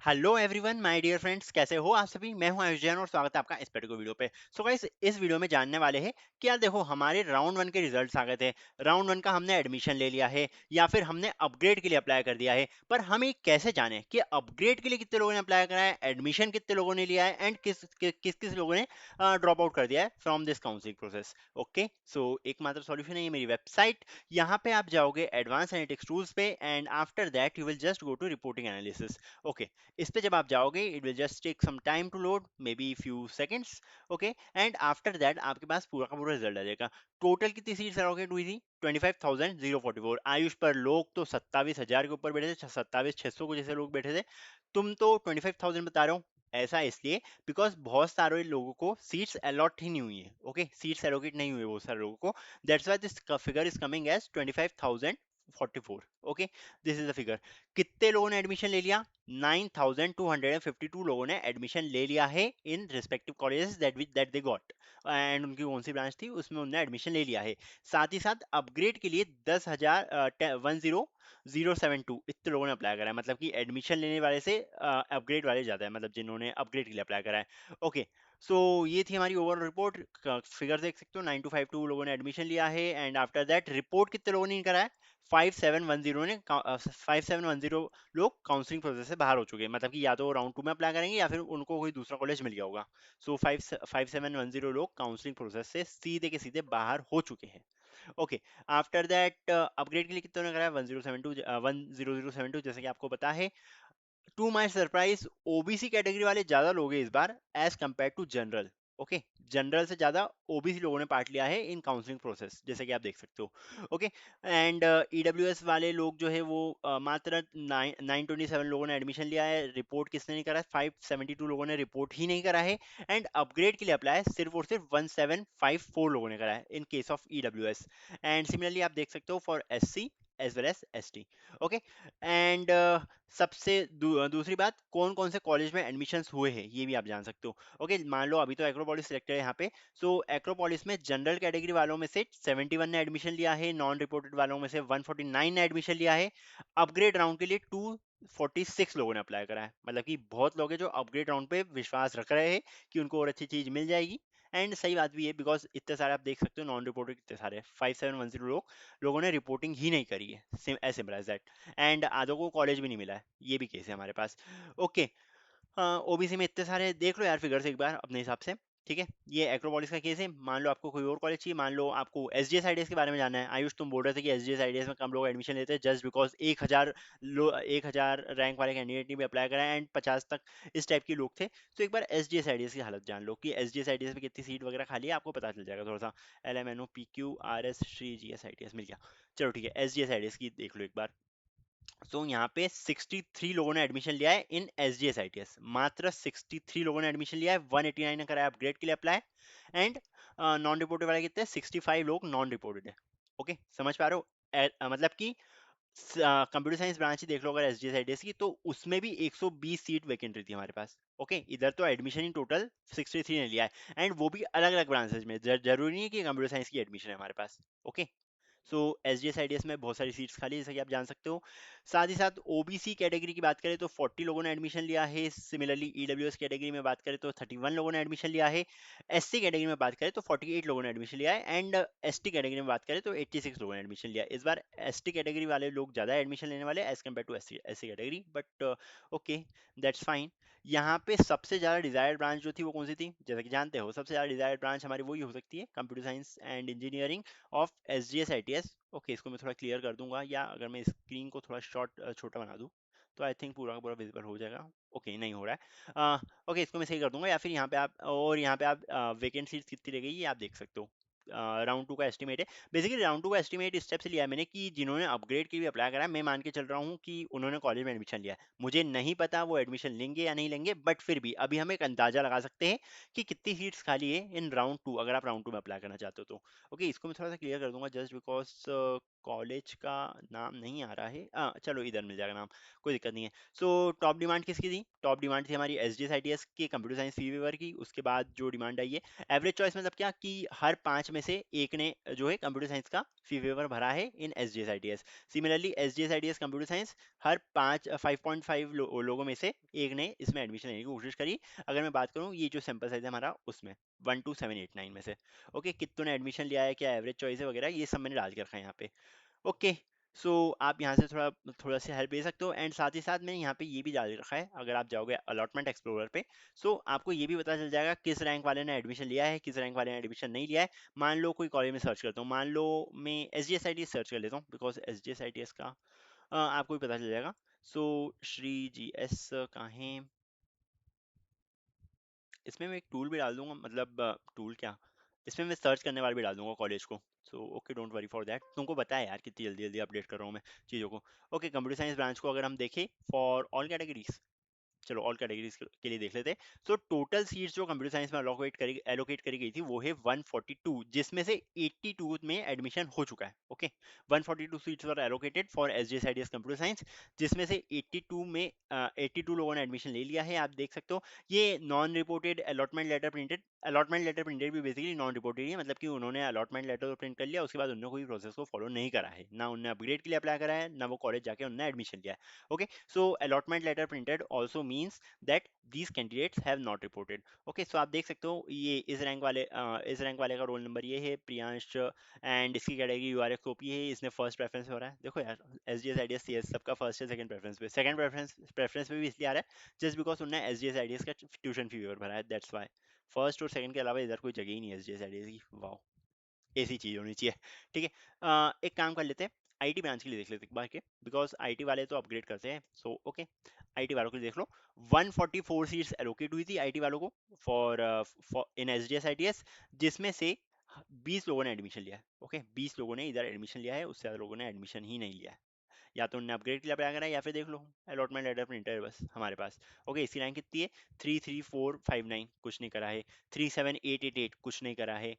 Hello everyone my dear friends, कैसे हो आप सभी। मैं हूं आयुष जैन और स्वागत है आपका इस पर्टिकुलर वीडियो पे। सो गाइस, इस वीडियो में जानने वाले हैं कि यार देखो, हमारे राउंड वन के रिजल्ट्स आ गए थे। राउंड वन का हमने एडमिशन ले लिया है या फिर हमने अपग्रेड के लिए अप्लाई कर दिया है, पर हम ये कैसे जाने कि अपग्रेड के लिए कितने लोगों ने अप्लाई करा है, एडमिशन कितने लोगों ने लिया है एंड किस लोगों ने ड्रॉप आउट कर दिया है from this counselling process. Okay, so एकमात्र सॉल्यूशन है ये मेरी वेबसाइट। यहाँ पे आप जाओगे एडवांस एनालिटिक्स टूल्स पे and after that you will just go to reporting analysis. Okay, इस पे जब आप जाओगे it will just take some time to load, maybe few seconds. Okay, and after that आपके पास पूरा का पूरा रिजल्ट आ जाएगा। टोटल कितनी सीट्स एलोकेट हुई थी? 25,044। आयुष पर लोग तो 27,000 के ऊपर बैठे थे, 27,600 को जैसे लोग बैठे थे। तुम तो 25,000 बता रहे हो। ऐसा इसलिए बिकॉज बहुत सारे लोगों को सीट्स अलॉट ही नहीं हुई है। ओके, सीट्स एलोकेट नहीं हुए बहुत सारे लोगों को। That's why this figure is coming as 25,044। Okay, this is the figure. कितने लोगों ने एडमिशन ले लिया? 9,252 लोगों ने एडमिशन ले लिया है in respective colleges that they got, and उनकी कौन सी ब्रांच थी उसमें उन्होंने एडमिशन ले लिया है। साथ ही साथ अपग्रेड के लिए 10,072 इतने लोगों ने अप्लाई करा है। मतलब कि एडमिशन लेने वाले से अपग्रेड वाले ज्यादा है, मतलब जिन्होंने अपग्रेड के लिए अप्लाई करा है। ओके, सो ये थी हमारी ओवरऑल रिपोर्ट। फिगर देख सकते हो, 9,252 लोगों ने एडमिशन लिया है एंड आफ्टर दैट रिपोर्ट कितने लोगों ने करा है? 5,710 ने 5,710 लोग काउंसलिंग प्रोसेस से बाहर हो चुके हैं। मतलब कि या तो राउंड टू में अप्लाई करेंगे या फिर उनको कोई दूसरा कॉलेज मिल गया होगा। सो 5,710 लोग काउंसलिंग प्रोसेस से सीधे के सीधे बाहर हो चुके हैं। ओके, आफ्टर दैट अपग्रेड के लिए कितने ने कराया? 10072 जैसे कि आपको पता है। To my surprise OBC category वाले ज्यादा लोग हैं इस बार as compare to general. Okay, general से ज्यादा ओबीसी लोगों ने पार्ट लिया है इन काउंसलिंग प्रोसेस, जैसे कि आप देख सकते हो। ओके, एंड ईडब्ल्यूएस वाले लोग जो है वो मात्र 927 लोगों ने एडमिशन लिया है। रिपोर्ट किसने नहीं करा है? 572 लोगों ने रिपोर्ट ही नहीं करा है। एंड अपग्रेड के लिए अप्लाई सिर्फ और सिर्फ 1754 लोगों ने करा है in case of EWS. And similarly आप देख सकते हो for SC as well as ST. Okay, and दूसरी बात, कौन कौन से कॉलेज में एडमिशन्स हुए हैं ये भी आप जान सकते हो। ओके, मान लो अभी तो एक्रोपोलिस सिलेक्टेड है यहाँ पे। सो एक्रोपोलिस में जनरल कैटेगरी वालों में से 71 ने एडमिशन लिया है, नॉन रिपोर्टेड वालों में से 149 ने एडमिशन लिया है। अपग्रेड राउंड के लिए 246 लोगों ने अप्लाई करा है। मतलब कि बहुत लोग हैं जो अपग्रेड राउंड पे विश्वास रख रहे हैं कि उनको और अच्छी चीज मिल जाएगी। एंड सही बात भी है बिकॉज इतने सारे आप देख सकते हो नॉन रिपोर्टेड कितने सारे 5,710 लोगों ने रिपोर्टिंग ही नहीं करी है। As simple as that. And आधों को कॉलेज भी नहीं मिला है, ये भी केस है हमारे पास। ओके, ओबीसी में इतने सारे देख लो यार फिगर्स एक बार अपने हिसाब से। ठीक है, ये एक्रोपोलिस का केस है। मान लो आपको कोई और कॉलेज चाहिए, मान लो आपको एसजीएस आईडीएस के बारे में जानना है। आयुष तुम बोल रहे थे कि एसजीएस आईडीएस में कम लोग एडमिशन लेते हैं जस्ट बिकॉज 1,000 रैंक वाले कैंडिडेट ने भी अप्लाई करा है एंड 50 तक इस टाइप के लोग थे। तो एक बार एसजीएस आईडीएस की हालत जान लो कि एसजीएस आईडीएस में कितनी सीट वगैरह खाली है, आपको पता चल जाएगा थोड़ा सा। LMNO PQ RS श्री GS आईडीएस मिल गया। चलो ठीक है, एसजीएस आईडीएस की देख लो एक बार। सो यहाँ पे 63 लोगों ने एडमिशन लिया है in S D S I T S. मात्र 63 लोगों ने एडमिशन लिया है, 189 ने कराया अपग्रेड के लिए अप्लाई। एंड नॉन रिपोर्टेड वाले कितने? 65 लोग नॉन रिपोर्टेड है। ओके, समझ पा रहे हो? मतलब कि कंप्यूटर साइंस ब्रांच ही देख लो अगर S D S I T S की, तो उसमें भी 120 सीट वैकेंट थी हमारे पास। ओके, इधर तो एडमिशन ही टोटल 63 ने लिया है एंड वो भी अलग अलग ब्रांचेज में। जरूरी नहीं है कि कंप्यूटर साइंस की एडमिशन है हमारे पास। Okay, so S D S I D S में बहुत सारी सीट्स खाली है, जैसा कि आप जान सकते हो। साथ ही साथ ओबीसी कैटेगरी की बात करें तो 40 लोगों ने एडमिशन लिया है। सिमिलरली ईडब्ल्यूएस कैटेगरी में बात करें तो 31 लोगों ने एडमिशन लिया है। एससी कैटेगरी में बात करें तो 48 लोगों ने एडमिशन लिया है एंड एसटी कैटेगरी में बात करें तो 86 लोगों ने एडमिशन लिया है। इस बार एसटी कैटेगरी वाले लोग ज़्यादा एडमिशन लेने वाले as compare to SC category, but okay, that's fine. यहाँ पे सबसे ज़्यादा डिजायर्ड ब्रांच जो थी वो कौन सी थी? जैसा कि जानते हो सबसे ज़्यादा डिजायर्ड ब्रांच हमारी वही हो सकती है, computer science and engineering of S G S I T S. Okay, इसको मैं थोड़ा क्लियर कर दूंगा, या अगर मैं स्क्रीन को थोड़ा छोटा बना दूं तो आई थिंक पूरा का पूरा विजिबल हो जाएगा। ओके, नहीं हो रहा है। ओके, इसको मैं सही कर दूंगा, या फिर यहाँ पे आप, और यहाँ पे आप वैकेंट सीट्स कितनी रह गई ये आप देख सकते हो। राउंड टू का एस्टिमेट है। बेसिकली राउंड टू का एस्टिमेट इस स्टेप से लिया है मैंने कि जिन्होंने अपग्रेड के लिए अप्लाई करा है, मैं मान के चल रहा हूँ कि उन्होंने कॉलेज में एडमिशन लिया है। मुझे नहीं पता वो एडमिशन लेंगे या नहीं लेंगे, बट फिर भी अभी हम एक अंदाजा लगा सकते हैं कि कितनी सीट्स खाली है इन राउंड टू, अगर आप राउंड टू में अप्लाई करना चाहते हो तो। ओके, इसको मैं थोड़ा सा क्लियर कर दूंगा जस्ट बिकॉज कॉलेज का नाम नहीं आ रहा है, चलो इधर मिल जाएगा नाम, कोई दिक्कत नहीं है। सो टॉप डिमांड किसकी थी? टॉप डिमांड थी हमारी S D S I T S की कंप्यूटर साइंस फी वेवर की। उसके बाद जो डिमांड आई है एवरेज चॉइस, मतलब क्या कि हर 5 में से एक ने जो है कंप्यूटर साइंस का फी वेवर भरा है in S D S I T S. Similarly S D S I T S computer science हर 5.5 लोगों में से एक ने इसमें एडमिशन लेने की कोशिश करी। अगर मैं बात करूँ ये जो सैंपल साइज है हमारा उसमें 12789 में से। ओके, कितनों ने एडमिशन लिया है, क्या एवरेज चॉइस है वगैरह, ये सब मैंने डाल के रखा है यहाँ पे। ओके, सो आप यहाँ से थोड़ा थोड़ा सा हेल्प ले सकते हो। एंड साथ ही साथ मैंने यहाँ पे ये भी डाल रखा है, अगर आप जाओगे अलॉटमेंट एक्सप्लोरर पे, सो आपको ये भी पता चल जाएगा किस रैंक वाले ने एडमिशन लिया है, किस रैंक वाले ने एडमिशन नहीं लिया है। मान लो कोई कॉलेज में सर्च करता हूँ, मान लो मैं S D S I T S search कर लेता हूँ, because S D S I T S का आपको भी पता चल जाएगा। सो श्री जी एस कहाँ है, इसमें मैं एक टूल भी डाल दूंगा, मतलब टूल क्या, इसमें मैं सर्च करने वाला भी डाल दूंगा कॉलेज को। So okay, don't worry for that, तुमको पता है यार कितनी जल्दी जल्दी अपडेट कर रहा हूँ मैं चीज़ों को। ओके, कंप्यूटर साइंस ब्रांच को अगर हम देखें फॉर ऑल कैटेगरीज, चलो ऑल कैटेगरीज के लिए देख लेते हैं। सो टोटल सीट्स जो कंप्यूटर साइंस में एलोकेट करी गई थी वो है 142, जिसमें से 82 में एडमिशन हो चुका है। Okay, 142 seats were allocated for SGS computer science, जिसमें से 82 में 82 लोगों ने एडमिशन ले लिया है। आप देख सकते हो ये non reported allotment letter printed, allotment letter printed भी बेसिकली नॉन रिपोर्टेड है, मतलब कि उन्होंने अलॉटमेंट लेटर प्रिंट कर लिया, उसके बाद उन्होंने कोई प्रोसेस को फॉलो नहीं करा है, ना उन्होंने अपग्रेड के लिए अप्लाई करा है, ना वो कॉलेज जाके उन्होंने एडमिशन लिया है। Okay, so allotment letter printed also means that these candidates have not reported. Okay, so आप देख सकते हो ये इस रैंक वाले का रोल नंबर ये है प्रियांश, एंड इसकी category U R X OP है, इसने फर्स्ट प्रेफरेंस पे हो रहा है। देखो यार S D S I D S C S सबका फर्स्ट है सेकंड प्रेफरेंस पे, सेकंड प्रेफरेंस पे भी इसलिए आ रहा है जस्ट बिकॉज उन्होंने S D S I D S का ट्यूशन फी भरा है, दैट्स वाई। फर्स्ट और सेकंड के अलावा इधर कोई जगह ही नहीं है S D S I D S की। वाओ, ऐसी चीज होनी चाहिए। ठीक है, एक काम कर लेते हैं, आईटी ब्रांच के लिए देख लेते हैं एक बार के, बिकॉज आईटी वाले तो अपग्रेड करते हैं। सो ओके, आईटी वालों के लिए देख लो, 144 सीट्स एलोकेट हुई थी आईटी वालों को फॉर इन एसडीएस आईटीएस, जिसमें से 20 लोगों ने एडमिशन लिया है। ओके, 20 लोगों ने इधर एडमिशन लिया है, उससे ज़्यादा लोगों ने एडमिशन ही नहीं लिया है। या तो उन्होंने अपग्रेड के लिए अप्लाई करा है, या फिर देख लो अलॉटमेंट लेटर प्रिंटर है बस हमारे पास। ओके, इसकी रैंक कितनी है? 33459, कुछ नहीं करा है। 37888 कुछ नहीं करा है।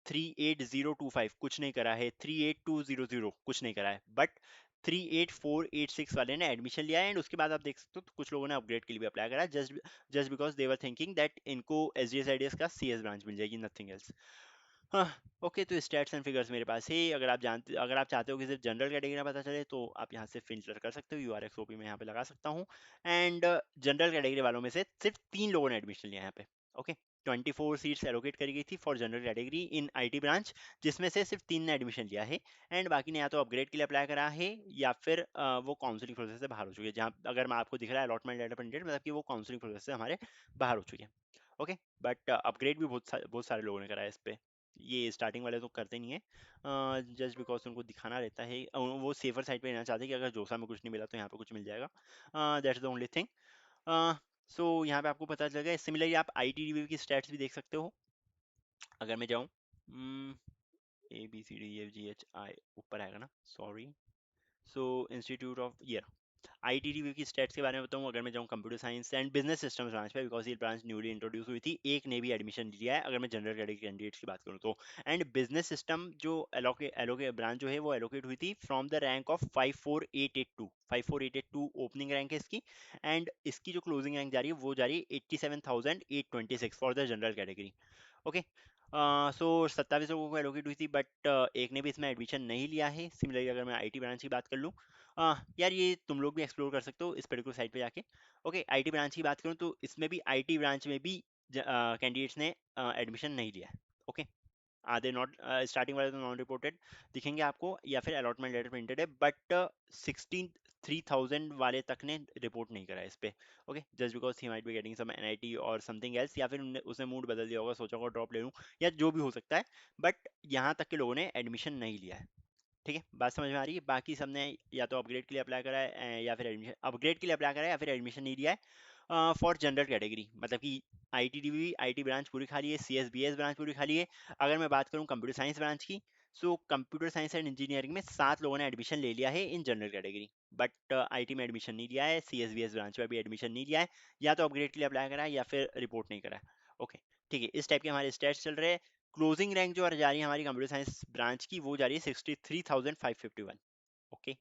38025 कुछ नहीं करा है। 38200 कुछ नहीं करा है। बट 38486 वाले ने एडमिशन लिया है, एंड उसके बाद आप देख सकते हो तो कुछ लोगों ने अपग्रेड के लिए भी अप्लाई करा, just just because they were thinking that इनको S D S I D S का सी एस ब्रांच मिल जाएगी, नथिंग एल्स। हाँ, ओके, तो स्टैट्स एंड फिगर्स मेरे पास है। अगर आप चाहते हो कि सिर्फ जनरल कैटेगरी पता चले तो आप यहाँ से फिल्टर कर सकते हो, U R X O P में यहाँ पे लगा सकता हूँ। एंड जनरल कैटेगरी वालों में से सिर्फ 3 लोगों ने एडमिशन लिया है यहाँ पे। ओके, 24 सीट्स एलोकेट करी गई थी for general category in IT branch, जिसमें से सिर्फ 3 ने एडमिशन लिया है, एंड बाकी ने या तो अपग्रेड के लिए अप्लाई करा है, या फिर वो काउंसलिंग प्रोसेस से बाहर हो चुके हैं। जहाँ अगर मैं आपको दिख रहा है अलॉटमेंट लेटर प्रिंटेड, मतलब कि वो काउंसलिंग प्रोसेस से हमारे बाहर हो चुके हैं। ओके, बट अपग्रेड भी बहुत सारे लोगों ने करा है इस पे, ये स्टार्टिंग वाले तो करते नहीं है, जस्ट बिकॉज उनको दिखाना रहता है, वो सेफर साइड पे रहना चाहते हैं कि अगर जोसा में कुछ नहीं मिला तो यहाँ पे कुछ मिल जाएगा, that's the only thing. So यहाँ पे आपको पता चल गया। सिमिलरली आप आई टी रिव्यू की स्टैट्स भी देख सकते हो। अगर मैं जाऊँ A B C D F G H I, ऊपर आएगा ना, sorry. So institute of year IT review की स्टेट्स के बारे में बताऊं, अगर मैं जाऊं computer science and business systems branch पे, बिकॉज ये ब्रांच न्यूली इंट्रोड्यूस हुई थी, एक ने भी एडमिशन लिया है अगर मैं जनरल कैटेगरी कैंडिडेट्स की बात करूं तो। एंड बिजनेस सिस्टम जो एलोके ब्रांच जो है वो एलोकेट हुई थी from the rank of 54882, 54882 opening rank है इसकी, एंड इसकी जो क्लोजिंग रैंक जा रही है वो जा रही है 87,826 for the general category. Okay, so 27 लोगों को एलोकेट हुई थी, बट एक ने भी इसमें एडमिशन नहीं लिया है। सिमिलरली अगर मैं आईटी ब्रांच की बात कर लूँ, यार ये तुम लोग भी एक्सप्लोर कर सकते हो इस पर्टिकुलर साइट पे जाके। ओके, आईटी ब्रांच की बात करूँ तो इसमें भी आईटी ब्रांच में भी कैंडिडेट्स ने एडमिशन नहीं लिया है। ओके, आधे नॉट, स्टार्टिंग वाले तो नॉन रिपोर्टेड दिखेंगे आपको, या फिर अलॉटमेंट लेटर प्रिंटेड है, बट 63,000 वाले तक ने रिपोर्ट नहीं करा है इस पे। Okay, just because he might be getting some NIT और समथिंग एल्स, या फिर उसने मूड बदल दिया होगा, सोचा होगा ड्रॉप ले लूँ, या जो भी हो सकता है, बट यहाँ तक के लोगों ने एडमिशन नहीं लिया है। ठीक है, बात समझ में आ रही है? बाकी सबने या तो अपग्रेड के लिए अप्लाई करा है, या फिर एडमिशन, अपग्रेड के लिए अप्लाई करा है या फिर एडमिशन नहीं लिया है फॉर जनरल कैटेगरी, मतलब कि I T D B I T branch पूरी खाली है, C S B S branch पूरी खाली है। अगर मैं बात करूँ कंप्यूटर साइंस ब्रांच की, so computer science and engineering में 7 लोगों ने एडमिशन ले लिया है in general category, but IT में एडमिशन नहीं लिया है, C S B S branch में भी एडमिशन नहीं लिया है, या तो अपग्रेड के लिए अप्लाई करा है या फिर रिपोर्ट नहीं करा है। ओके, ठीक है, इस टाइप के हमारे स्टेट्स चल रहे हैं। क्लोजिंग रैंक जो जा रही है हमारी कंप्यूटर साइंस ब्रांच की, वो जा रही है 63,551। Okay,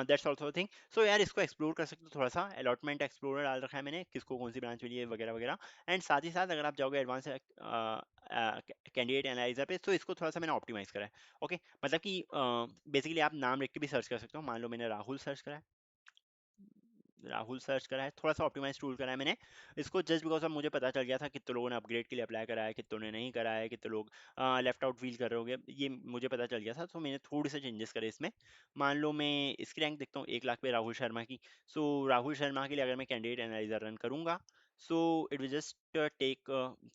that's also thing. So यार इसको एक्सप्लोर कर सकते हो थोड़ा सा, अलॉटमेंट एक्सप्लोरर डाल रखा है मैंने, किसको कौन सी ब्रांच मिली है वगैरह वगैरह। एंड साथ ही साथ अगर आप जाओगे एडवांस कैंडिडेट एनालाइजर पे, तो इसको थोड़ा सा मैंने ऑप्टिमाइज करा है। ओके, मतलब कि बेसिकली आप नाम लिख के भी सर्च कर सकते हो। मान लो मैंने राहुल सर्च करा है, राहुल सर्च करा है, थोड़ा सा ऑप्टिमाइज टूल करा है मैंने इसको, जस्ट बिकॉज अब मुझे पता चल गया था कितने लोगों ने अपग्रेड के लिए अप्लाई करा है, कितनों ने नहीं करा है, कितने लोग लेफ्ट आउट फील कर रहे होंगे, ये मुझे पता चल गया था। तो मैंने थोड़े से चेंजेस करे इसमें। मान लो मैं इसकी रैंक देखता हूँ 1 लाख पे राहुल शर्मा की। सो राहुल शर्मा के लिए अगर मैं कैंडिडेट एनालाइजर रन करूंगा, so it will just take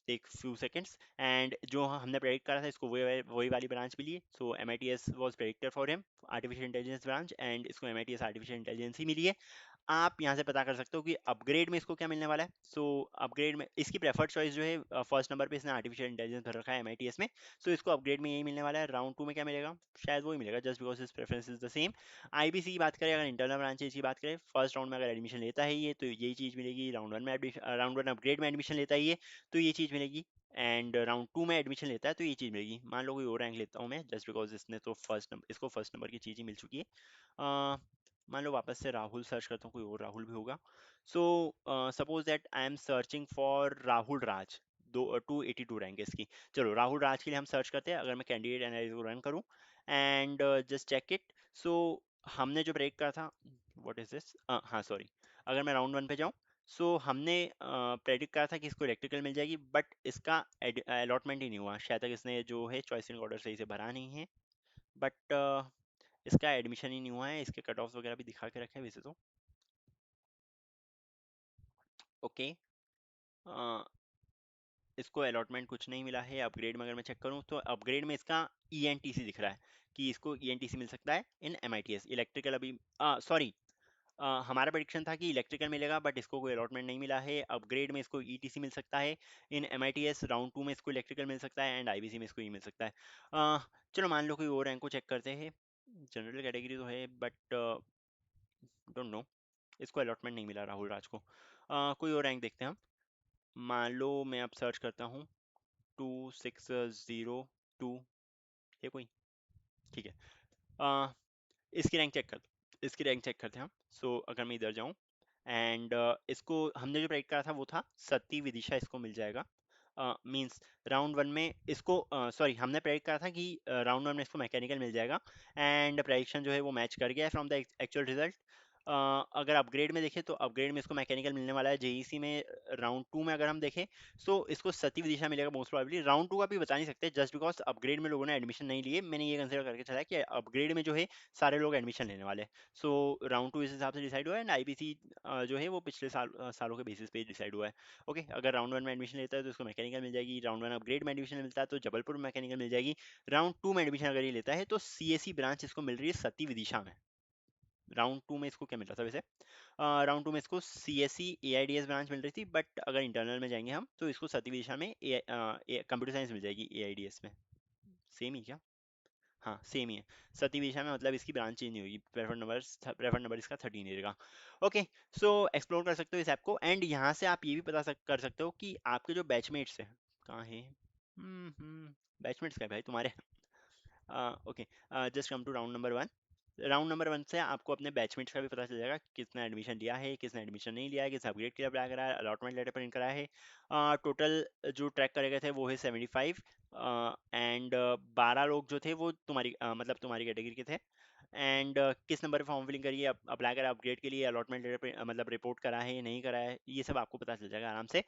take few seconds. And जो हमने प्रेडिक्ट करा था इसको वही वही वाली ब्रांच मिली है। So M I T S was predicted for him, artificial intelligence branch, and इसको M I T S artificial intelligence ही मिली है। आप यहाँ से पता कर सकते हो कि अपग्रेड में इसको क्या मिलने वाला है। सो अपग्रेड में इसकी प्रेफर्ड चॉइस जो है फर्स्ट नंबर पे इसने आर्टिफिशियल इंटेलिजेंस भर रखा है एमआईटीएस में। सो इसको अपग्रेड में यही मिलने वाला है। राउंड 2 में क्या मिलेगा, शायद वही मिलेगा, just because is preference is the same. IBC की बात करें, अगर इंटरनल ब्रांचेज की बात करें, फर्स्ट राउंड में अगर एडमिशन लेता है ये, तो यही चीज़ मिलेगी। राउंड 1 अपग्रेड में एडमिशन लेता है ये, तो ये चीज़ मिलेगी। एंड राउंड 2 में एडमिशन लेता है तो ये चीज़ मिलेगी। मान लो कोई और रैंक लेता हूँ मैं, जस्ट बिकॉज इसने तो फर्स्ट नंबर, इसको फर्स्ट नंबर की चीज़ ही मिल चुकी है। मान लो वापस से राहुल सर्च करता हूँ, कोई और राहुल भी होगा। So suppose that I am searching for Rahul Raj, 282 rank है इसकी। चलो राहुल राज के लिए हम सर्च करते हैं, अगर मैं कैंडिडेट एनालिसिस को रन करूँ एंड जस्ट चेक इट। सो हमने जो ब्रेक करा था, व्हाट इज दिस, हाँ सॉरी, अगर मैं राउंड 1 पे जाऊँ, सो हमने प्रेडिक्ट करा था कि इसको इलेक्ट्रिकल मिल जाएगी, बट इसका अलॉटमेंट ही नहीं हुआ। शायद तक इसने जो है चॉइसिंग ऑर्डर सही से भरा नहीं है, बट इसका एडमिशन ही नहीं हुआ है। इसके कट ऑफ वगैरह भी दिखा के रखे हैं वैसे तो। ओके, इसको अलॉटमेंट कुछ नहीं मिला है। अपग्रेड में अगर मैं चेक करूँ, तो अपग्रेड में इसका ईएनटीसी दिख रहा है कि इसको ईएनटीसी मिल सकता है इन एमआईटीएस। इलेक्ट्रिकल अभी सॉरी, हमारा प्रेडिक्शन था कि इलेक्ट्रिकल मिलेगा, बट इसको कोई अलॉटमेंट नहीं मिला है। अपग्रेड में इसको ईटीसी मिल सकता है इन एमआईटीएस, राउंड 2 में इसको इलेक्ट्रिकल मिल सकता है, एंड आईबीसी में इसको ई मिल सकता है। चलो मान लो कोई और रैंक को चेक करते हैं। जनरल कैटेगरी तो है, बट डोंट नो, इसको अलॉटमेंट नहीं मिला राहुल राज को। कोई और रैंक देखते हैं हम। मान लो मैं अब सर्च करता हूँ 2602, ये कोई, ठीक है। अ, इसकी रैंक चेक कर, इसकी रैंक चेक करते हैं हम। सो अगर मैं इधर जाऊँ एंड इसको हमने जो प्रेडिक्ट करा था वो था सती विदिशा, इसको मिल जाएगा। मींस राउंड 1 में इसको सॉरी, हमने प्रेडिक्ट करा था कि राउंड 1 में इसको मैकेनिकल मिल जाएगा, एंड प्रेडिक्शन जो है वो मैच कर गया है फ्रॉम द एक्चुअल रिजल्ट। अगर अपग्रेड में देखें, तो अपग्रेड में इसको मैकेनिकल मिलने वाला है जेईसी में। राउंड 2 में अगर हम देखें, सो इसको सती विदिशा मिलेगा मोस्ट प्रोबेबली। राउंड 2 का भी बता नहीं सकते, जस्ट बिकॉज अपग्रेड में लोगों ने एडमिशन नहीं लिए। मैंने ये कंसिडर करके चला कि अपग्रेड में जो है सारे लोग एडमिशन लेने वाले हैं। सो राउंड 2 इस हिसाब से डिसाइड हुआ है, एंड आईबीसी जो है वो पिछले सालों के बेसिस पे डिसाइड हुआ है। ओके, अगर राउंड 1 में एडमिशन लेता है तो इसको मैकेनिकल मिल जाएगी। राउंड 1 अपग्रेड में एडमिशन मिलता है तो जबलपुर में मैकेनिकल मिल जाएगी। राउंड 2 में एडमिशन अगर ये लेता है तो सीएससी ब्रांच इसको मिल रही है सती विदिशा में। राउंड 2 में इसको क्या मिल रहा था वैसे, राउंड 2 में इसको C S C A I D S branch मिल रही थी, बट अगर इंटरनल में जाएंगे हम तो इसको सती विदिशा में कंप्यूटर साइंस मिल जाएगी ए आई डी एस में। सेम ही क्या, हाँ सेम ही है। सती विदिशा में मतलब इसकी ब्रांच चेंज नहीं होगी, प्रेफर नंबर इसका 13 रहेगा। ओके, सो एक्सप्लोर कर सकते हो इस ऐप को, एंड यहाँ से आप ये भी कर सकते हो कि आपके जो बैचमेट्स हैं कहाँ है। बैचमेट्स का है भाई तुम्हारे। Okay, just come to round number 1। Round number 1 से आपको अपने बैचमेट्स का भी पता चल जाएगा, किसने एडमिशन लिया है, किसने एडमिशन नहीं लिया है, किसने अपग्रेड के लिए अप्लाई करा है, अलॉटमेंट लेटर प्रिंट करा है। टोटल जो ट्रैक करे गए थे वो है 75, एंड 12 लोग जो थे वो तुम्हारी मतलब तुम्हारी कैटेगरी के थे। एंड किस नंबर पे फॉर्म फिलिंग करिए, अप्लाई करा अपग्रेड के लिए, अलॉटमेंट लेटर मतलब रिपोर्ट करा है नहीं करा है, ये सब आपको पता चल जाएगा आराम से।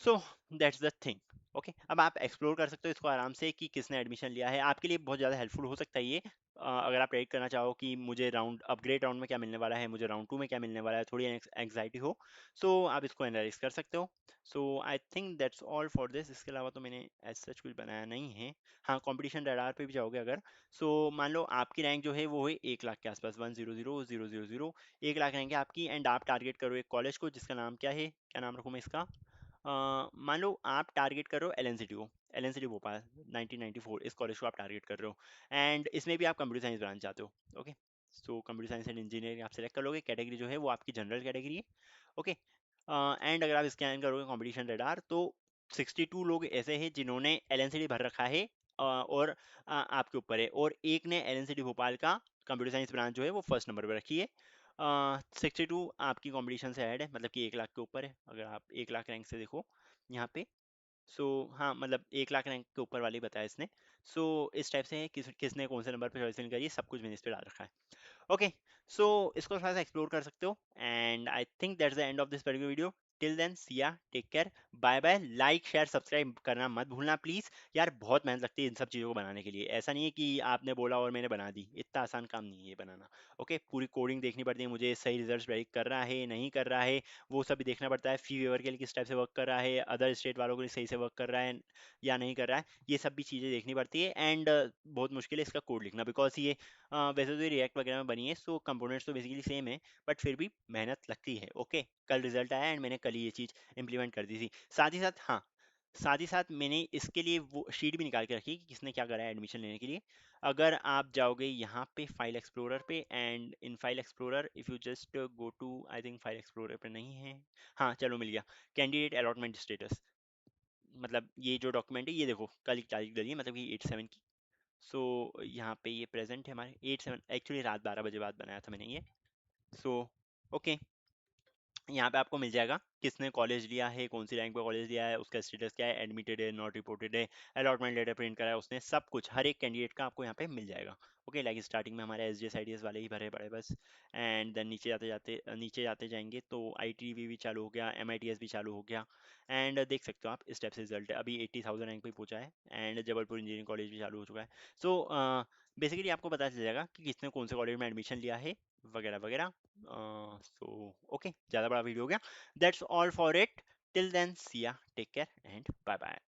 So that's the thing. Okay, अब आप एक्सप्लोर कर सकते हो इसको आराम से कि किसने एडमिशन लिया है। आपके लिए बहुत ज़्यादा हेल्पफुल हो सकता है ये। अगर आप प्रेडिक्ट करना चाहो कि मुझे राउंड अपग्रेड राउंड में क्या मिलने वाला है, मुझे राउंड 2 में क्या मिलने वाला है, थोड़ी एंग्जाइटी हो, सो आप इसको एनालाइज कर सकते हो। So I think that's all for this. इसके अलावा तो मैंने एज सच कुछ बनाया नहीं है। हाँ, कंपटीशन रडार पे भी जाओगे अगर, सो मान लो आपकी रैंक जो है वो है 1 लाख के आसपास, 100,000, 1 लाख रैंक है आपकी, एंड आप टारगेट करो एक कॉलेज को जिसका नाम क्या है, क्या नाम रखूँ मैं इसका, मान लो आप टारगेट कर रहे हो एलएनसीटी को, एलएनसीटी भोपाल 1994, इस कॉलेज को आप टारगेट कर रहे हो, एंड इसमें भी आप कंप्यूटर साइंस ब्रांच चाहते हो। Okay, so computer science and engineering आप सेलेक्ट कर लोगे। कैटेगरी जो है वो आपकी जनरल कैटेगरी है। ओके, एंड अगर आप स्कैन करोगे कंपटीशन रडार, तो 62 लोग ऐसे हैं जिन्होंने एलएनसीडी भर रखा है, और आपके ऊपर है, और एक ने एलएनसीडी भोपाल का कंप्यूटर साइंस ब्रांच जो है वो फर्स्ट नंबर पर रखी है। 62 आपकी कंपटीशन से ऐड है, मतलब कि 1 लाख के ऊपर है, अगर आप 1 लाख रैंक से देखो यहाँ पे। सो हाँ, मतलब 1 लाख रैंक के ऊपर वाले बताया इसने। सो इस टाइप से है, किसने कौन से नंबर पे चॉइस फिल करी है, सब कुछ मैंने इस पे डाल रखा है। ओके, सो इसको थोड़ा सा एक्सप्लोर कर सकते हो, and I think that's the end of this particular video. Till then, see ya, take care, bye bye. Like share subscribe करना मत भूलना प्लीज। यार बहुत मेहनत लगती है इन सब चीज़ों को बनाने के लिए, ऐसा नहीं है कि आपने बोला और मैंने बना दी, इतना आसान काम नहीं है ये बनाना। ओके, पूरी कोडिंग देखनी पड़ती है मुझे, सही रिजल्ट प्रेडिक्ट कर रहा है नहीं कर रहा है वो सब भी देखना पड़ता है, फी वेवर के लिए किस टाइप से वर्क कर रहा है, अदर स्टेट वालों के लिए सही से वर्क कर रहा है या नहीं कर रहा है, ये सब भी चीज़ें देखनी पड़ती है। एंड बहुत मुश्किल है इसका कोड लिखना, बिकॉज ये वैसे तो ये रिएक्ट वगैरह में बनी है, सो कंपोनेंट्स तो बेसिकली सेम है, बट फिर भी मेहनत लगती है। ओके, कल रिजल्ट आया एंड मैंने कल ही ये चीज़ इंप्लीमेंट कर दी थी। साथ ही साथ, हाँ, साथ ही साथ मैंने इसके लिए वो शीट भी निकाल के रखी कि किसने क्या करा है एडमिशन लेने के लिए। अगर आप जाओगे यहाँ पे फाइल एक्सप्लोरर पे, and in file explorer if you just go to, I think file explorer पे नहीं है, हाँ चलो मिल गया, कैंडिडेट अलॉटमेंट स्टेटस, मतलब ये जो डॉक्यूमेंट है ये देखो कल की तारीख डली है, मतलब कि 8/7 की। सो यहाँ पे ये प्रेजेंट है हमारे 8/7, एक्चुअली रात 12 बजे बाद बनाया था मैंने ये। सो ओके, यहाँ पे आपको मिल जाएगा किसने कॉलेज लिया है, कौन सी रैंक पे कॉलेज लिया है, उसका स्टेटस क्या है, एडमिटेड है, नॉट रिपोर्टेड है, अलॉटमेंट लेटर प्रिंट करा है उसने, सब कुछ हर एक कैंडिडेट का आपको यहाँ पे मिल जाएगा। ओके, लाइक स्टार्टिंग में हमारे S D S I D S वाले ही भरे पड़े बस, एंड देन नीचे जाते जाएंगे तो आई टी वी भी चालू हो गया, एम आई टी एस भी चालू हो गया, एंड देख सकते हो आप स्टेप से रिजल्ट है, अभी 80,000 रैंक पे पहुंचा है, एंड जबलपुर इंजीनियरिंग कॉलेज भी चालू हो चुका है। सो बेसिकली आपको पता चल जाएगा कि किसने कौन से कॉलेज में एडमिशन लिया है, वगैरह वगैरह। So okay, ज़्यादा बड़ा वीडियो हो गया। That's all for it. Till then, see ya, take care, and bye bye.